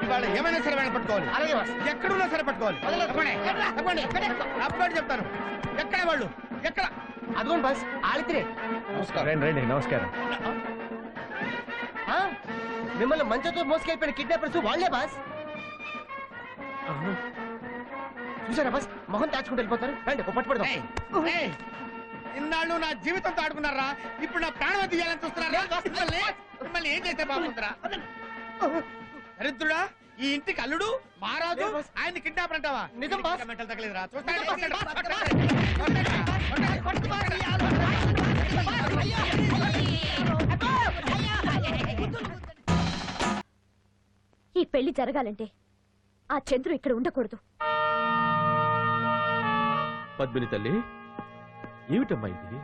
ఇవాళ ఏమైనా సరే వెళ్ళి పట్టుకోవాలి. అలాగే ఎక్కడున్నా సరే పట్టుకోవాలి. అప్పుడు చెప్తాను. ఎక్కడ వాళ్ళు ఎక్కడ? అదిగోండి బాస్ ఆలిత్రే. నమస్కారం. రండి. నమస్కారం. మిమ్మల్ని మంచంతో మోసుకెళ్ళిపోయిన కిడ్నాపర్స్ వాళ్లే బాస్. చూసారా బాస్, మొహం దాచుకుంటూ వెళ్ళిపోతారు. రండి పట్టుపడదాం. ఇన్నాళ్ళు నా జీవితంతో ఆడుకున్నారా, ఇప్పుడు నా ప్రాణం తీయాలని చూస్తున్నారా? మిమ్మల్ని ఏం చేస్తే బాగుంటారా? దరిద్రుడా, ఈ ఇంటికి అల్లుడు మహారాజు, ఆయన కిడ్నాపర్ అంటావా? నిజం బాస్. మెంటల్ తగలేదురా. ఈ పెళ్లి జరగాలంటే ఆ చంద్రు ఇక్కడ ఉండకూడదు. పద్మిని తల్లి, ఏమిటమ్మా ఇది?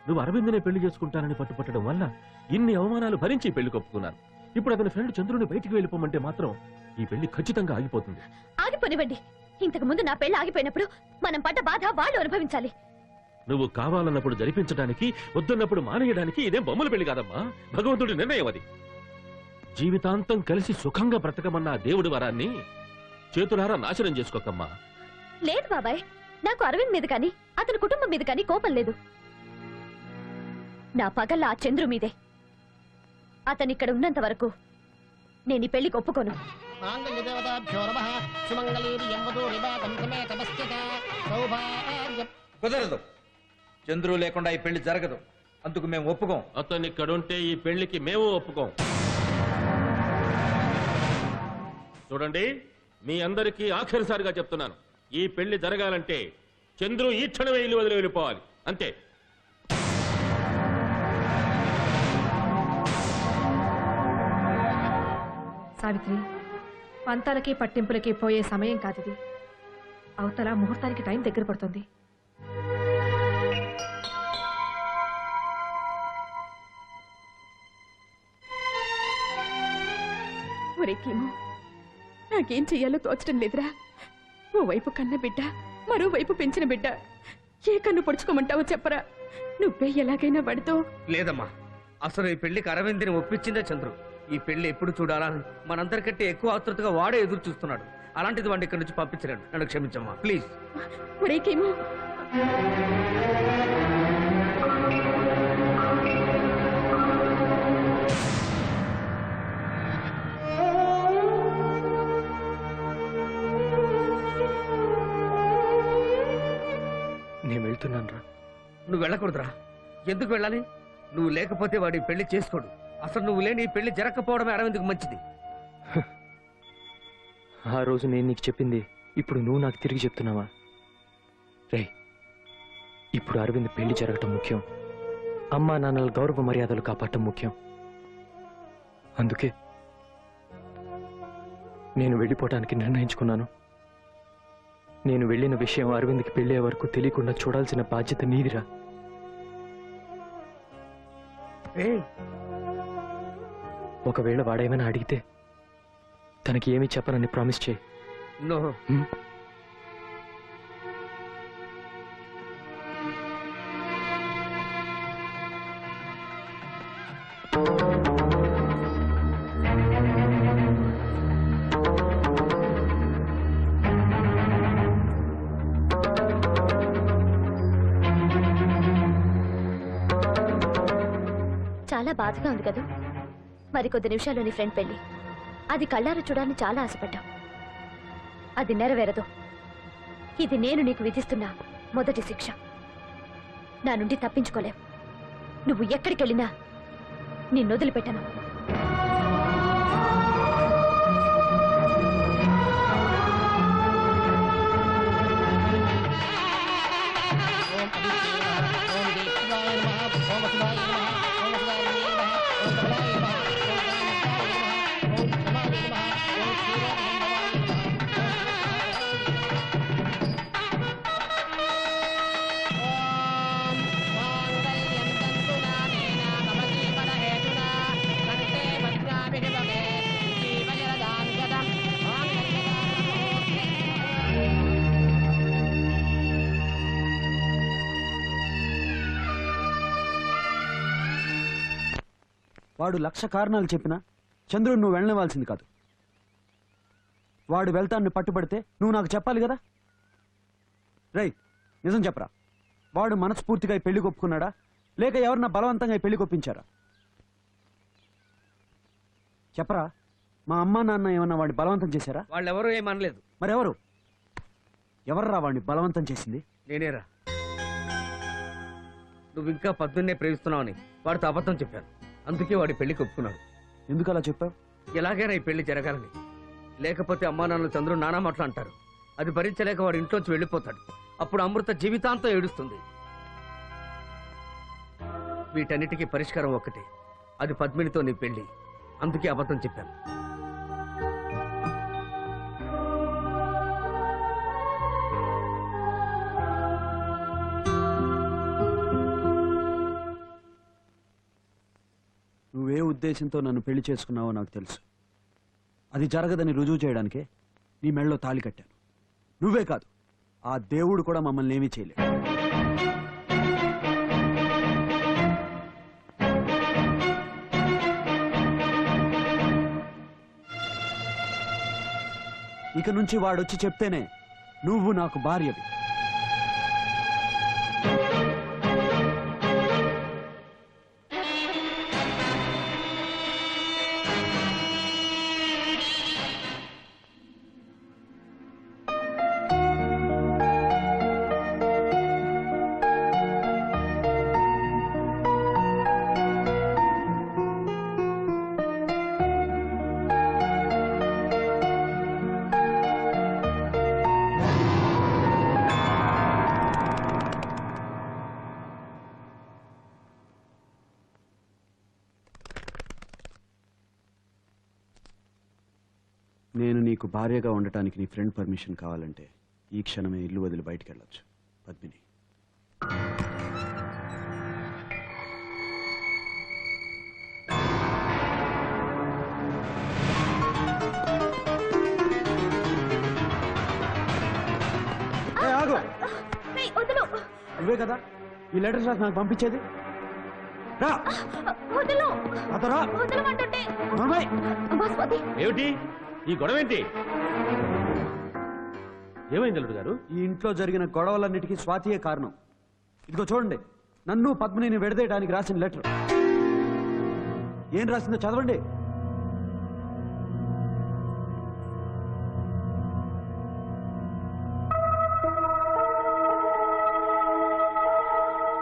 నువ్వు అరవిందనే పెళ్లి చేసుకుంటానని పట్టుపట్టడం వల్ల ఇన్ని అవమానాలు భరించి పెళ్లి కొప్పుకున్నాను. ఇప్పుడు అతని ఫ్రెండ్ చంద్రుని బయటికి వెళ్ళిపోమంటే మాత్రం ఈ పెళ్లి ఖచ్చితంగా ఆగిపోతుంది. ఆగిపోనివ్వండి. ఇంతకు ముందు నా పెళ్లి ఆగిపోయినప్పుడు మనం పడ్డ బాధ వాళ్ళు అనుభవించాలి. నువ్వు కావాలన్నప్పుడు జరిపించడానికి, వద్దన్నప్పుడు మానేయడానికి ఇదేం బొమ్మల పెళ్లి కాదమ్మా, భగవంతుడి నిర్ణయం అది. జీవితాంతం కలిసి సుఖంగా బ్రతకమన్న ఆ దేవుడి వరాన్ని చేతులారా నాశనం చేసుకోకమ్మా. లేదు బాబాయ్, నాకు అరవింద్ మీద కానీ అతని కుటుంబం మీద కానీ కోపం లేదు. నా పగల్ల ఆ చంద్రు మీదే. అతను ఇక్కడ ఉన్నంత వరకు నేను ఈ పెళ్లికి ఒప్పుకోను. కుదరదు. చంద్రు లేకుండా ఈ పెళ్లి జరగదు. అందుకు మేము ఒప్పుకోం. అతను ఇక్కడుంటే ఈ పెళ్లికి మేము ఒప్పుకోం. చూడండి, మీ అందరికీ ఆఖరిసారిగా చెప్తున్నాను, ఈ పెళ్లి జరగాలంటే చంద్రు ఈ క్షణమే ఇల్లు వదిలి వెళ్ళిపోవాలి, అంతే. సావిత్రి, పంతాలకి పట్టింపులకి పోయే సమయం కాదిది. అవతల ముహూర్తానికి టైం దగ్గర పడుతుంది. నాకేం చెయ్యాలో తోచడం లేదురా. ఓవైపు కన్న బిడ్డ, మరోవైపు పెంచిన బిడ్డ. ఏ కన్ను పొడుచుకోమంటావో చెప్పరా? నువ్వే ఎలాగైనా పడుతూ. లేదమ్మా, అసలు ఈ పెళ్లికి అరవింద్ని ఒప్పించిందే చంద్రు. ఈ పెళ్లి ఎప్పుడు చూడాలని మనందరికంటే ఎక్కువ ఆతృతగా వాడే ఎదురు చూస్తున్నాడు. అలాంటిది వాడిని ఇక్కడి నుంచి పంపించలేడు. నన్ను క్షమించమ్మా ప్లీజ్. ఒరేకేమో, నేను వెళ్తున్నాను రా. నువ్వు వెళ్ళకూడదురా. ఎందుకు వెళ్ళాలి? నువ్వు లేకపోతే వాడి పెళ్లి చేసుకోడు. అసలు నువ్వు లేని ఈ పెళ్లి జరగకపోవడమే అరవింద్కు మంచిది. ఆ రోజు నేను నీకు చెప్పింది ఇప్పుడు నువ్వు నాకు తిరిగి చెప్తున్నావా? రే, ఇప్పుడు అరవింద్ పెళ్లి జరగటం ముఖ్యం. అమ్మా నాన్నల గౌరవ మర్యాదలు కాపాడటం ముఖ్యం. అందుకే నేను వెళ్ళిపోవటానికి నిర్ణయించుకున్నాను. నేను వెళ్ళిన విషయం అరవింద్కి పెళ్లే వరకు తెలియకుండా చూడాల్సిన బాధ్యత నీదిరా. ఒకవేళ వాడేమైనా అడిగితే తనకి ఏమీ చెప్పనని ప్రామిస్ చేయి. చాలా బాధగా ఉంది కదా. మరి కొద్ది నిమిషాల్లో నీ ఫ్రెండ్ పెళ్లి. అది కళ్ళారా చూడాలని చాలా ఆశపడ్డాం. అది నెరవేరదు. ఇది నేను నీకు విధిస్తున్న మొదటి శిక్ష. నా నుండి తప్పించుకోలేవు. నువ్వు ఎక్కడికెళ్ళినా నిన్ను వదిలిపెట్టను. వాడు 1,00,000 కారణాలు చెప్పినా చంద్రుడు నువ్వు వెళ్ళనివ్వాల్సింది కాదు. వాడు వెళ్తాన్ని పట్టుబడితే నువ్వు నాకు చెప్పాలి కదా. రేయ్, నిజం చెప్పరా, వాడు మనస్ఫూర్తిగా ఈ పెళ్లి ఒప్పుకున్నాడా లేక ఎవరన్నా బలవంతంగా ఈ పెళ్లి కొప్పించారా? చెప్పరా. మా అమ్మా నాన్న ఏమన్నా వాడిని బలవంతం చేశారా? వాళ్ళెవరూ ఏమనలేదు. మరెవరు? ఎవర్రా వాడిని బలవంతం చేసింది? నేనేరా. నువ్వు ఇంకా పద్దున్నే ప్రేమిస్తున్నావని వాడితో అబద్ధం చెప్పాను. అందుకే వాడి పెళ్లికి ఒప్పుకున్నాడు. ఎందుకు అలా చెప్పావు? ఎలాగైనా ఈ పెళ్లి జరగాలని. లేకపోతే అమ్మా నాన్నలు చంద్రుడు నానా మాటలు అంటారు. అది భరించలేక వాడు ఇంట్లోంచి వెళ్ళిపోతాడు. అప్పుడు అమృత జీవితాంతం ఏడుస్తుంది. వీటన్నిటికీ పరిష్కారం ఒక్కటే, అది పద్మినితో నీ పెళ్లి. అందుకే అబద్ధం చెప్పాను. నువ్వే ఉద్దేశంతో నన్ను పెళ్లి చేసుకున్నావో నాకు తెలుసు. అది జరగదని రుజువు చేయడానికే నీ మెళ్ళలో తాళి కట్టాను. నువ్వే కాదు, ఆ దేవుడు కూడా మమ్మల్ని ఏమీ చేయలేడు. ఇక నుంచి వాడొచ్చి చెప్తేనే నువ్వు నాకు భార్యవి. నేను నీకు భార్యగా ఉండటానికి నీ ఫ్రెండ్ పర్మిషన్ కావాలంటే ఈ క్షణమే ఇల్లు వదిలి బయటికి వెళ్ళొచ్చు. పద్మిని. ఆగు. నువ్వే కదా ఈ లెటర్స్ రాసి నాకు పంపించేది? రా. నాతో రా. ఏమిటి ఈ గొడవ ఏంటి? ఏమైంది అల్లుడు గారు? ఈ ఇంట్లో జరిగిన గొడవలన్నిటికీ స్వాతియే కారణం. ఇదిగో చూడండి, నన్ను పద్మినిని విడదీయడానికి రాసిన లెటర్. ఏం రాసిందో చదవండి.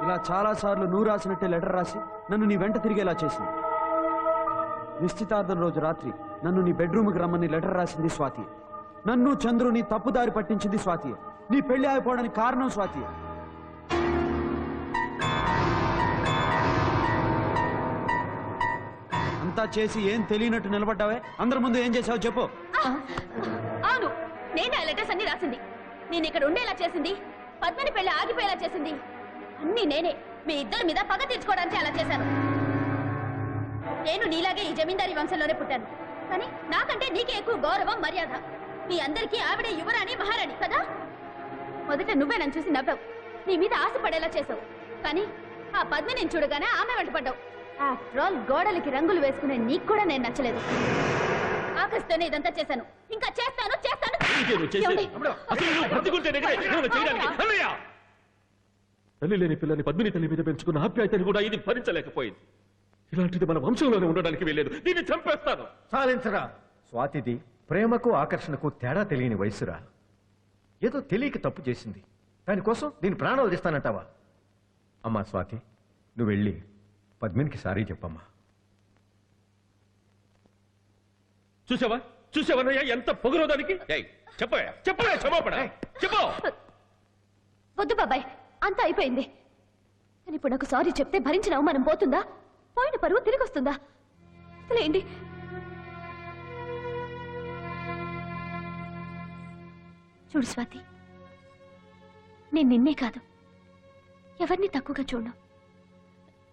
ఇలా చాలా సార్లు నువ్వు రాసినట్టే లెటర్ రాసి నన్ను నీ వెంట తిరిగేలా చేసింది. నిశ్చితార్థం రోజు రాత్రి నన్ను నీ బెడ్రూమ్కి రమ్మని లెటర్ రాసింది స్వాతియే. నన్ను చంద్రుని తప్పుదారి పట్టించింది స్వాతియే. నీ పెళ్లి ఆగిపోవడానికి కారణం స్వాతియే. అంతా చేసి ఏం తెలియనట్టు నిలబడ్డావే? అందరి ముందు ఏం చేసావు చెప్పు. అవును, నేనే ఆ లెటర్స్ అన్ని రాసింది. నేను ఇక్కడ ఉండేలా చేసింది, పద్మిని పెళ్లి ఆగిపోయేలా చేసింది అన్ని నేనే. మీ ఇద్దరి మీద పగ తీర్చుకోవడానికి అలా చేశాను. నేను నీలాగే ఈ జమీందారీ వంశంలోనే పుట్టాను, కానీ నాకంటే నీకే ఎక్కువ గౌరవం, మర్యాద. మీ అందరికీ ఆవిడే యువరాణి, మహారాణి కదా. మొదట నువ్వే నన్ను చూసి నవ్వావు, నీ మీద ఆశపడేలా చేసావు. కానీ ఆ పద్మిని చూడగానే ఆమె వెంటపడ్డావు. ఆఫ్టర్ ఆల్ గోడలకి రంగులు వేసుకునే నీకు కూడా నేను నచ్చలేదు. ఆకలిస్తోనే ఇదంతా చేశాను, ఇంకా చేస్తాను చేస్తాను. తల్లి లేని పిల్లని పద్మిని తల్లి మీద పెంచుకున్న ఆప్యాయతని కూడా ఇది భరించలేకపోయింది. ఇలాంటిది మన వంశంలోనే ఉండడానికి వెళ్ళలేదు. దీన్ని చంపేస్తాను. సాధించరా. స్వాతిది ప్రేమకు ఆకర్షణకు తేడా తెలియని వయసురా. ఏదో తెలియక తప్పు చేసింది, దానికోసం దీని ప్రాణాలు తీస్తానంటావా? అమ్మా స్వాతి, నువ్వు వెళ్ళి పద్మినికి సారీ చెప్పమ్మా. చూసావా చూసావన్నయ్య ఎంత పొగరోదానికి. చెప్పయా చెప్పయా క్షమాపణ చెప్పు. వద్దు బాబాయ్, అంతా అయిపోయింది. కానీ ఇప్పుడు నాకు సారీ చెప్తే భరించిన అవమానం పోతుందా? పోయిన పరువు తిరిగి వస్తుందా? లేండి. చూడు స్వాతి, నేను నిన్నే కాదు ఎవరిని తక్కువగా చూడను.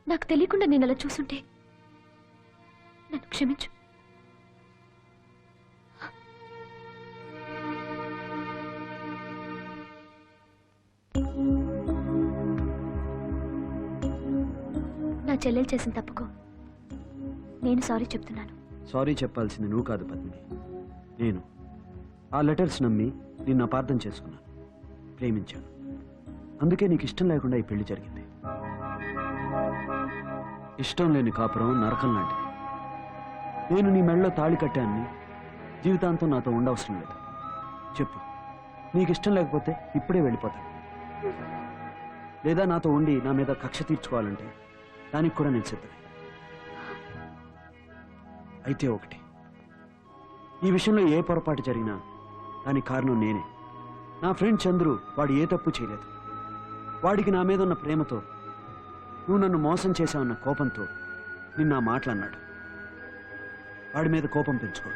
నాకు తెలియకుండా నేను అలా చూసుంటే నన్ను క్షమించు. నా చెల్లెలు చేసిన తప్పుకో నేను సారీ చెప్తున్నాను. సారీ చెప్పాల్సింది నువ్వు కాదు పద్మిని, నేను. ఆ లెటర్స్ నమ్మి నిన్ను అపార్థం చేసుకున్నాను, ప్రేమించాను. అందుకే నీకు ఇష్టం లేకుండా ఈ పెళ్లి జరిగింది. ఇష్టం లేని కాపురం నరకం లాంటిది. నేను నీ మెడలో తాళి కట్టాన్ని జీవితాంతం నాతో ఉండవసరం లేదు. చెప్పు, నీకు ఇష్టం లేకపోతే ఇప్పుడే వెళ్ళిపోతాను. లేదా నాతో ఉండి నా మీద కక్ష తీర్చుకోవాలంటే దానికి కూడా నేను సిద్ధమే. అయితే ఒకటి, ఈ విషయంలో ఏ పొరపాటు జరిగినా దానికి కారణం నేనే. నా ఫ్రెండ్ చంద్రు వాడు ఏ తప్పు చేయలేదు. వాడికి నా మీద ఉన్న ప్రేమతో, నువ్వు నన్ను మోసం చేశావన్న కోపంతో నిన్న ఆ మాటలు అన్నాడు. వాడి మీద కోపం పెంచుకో.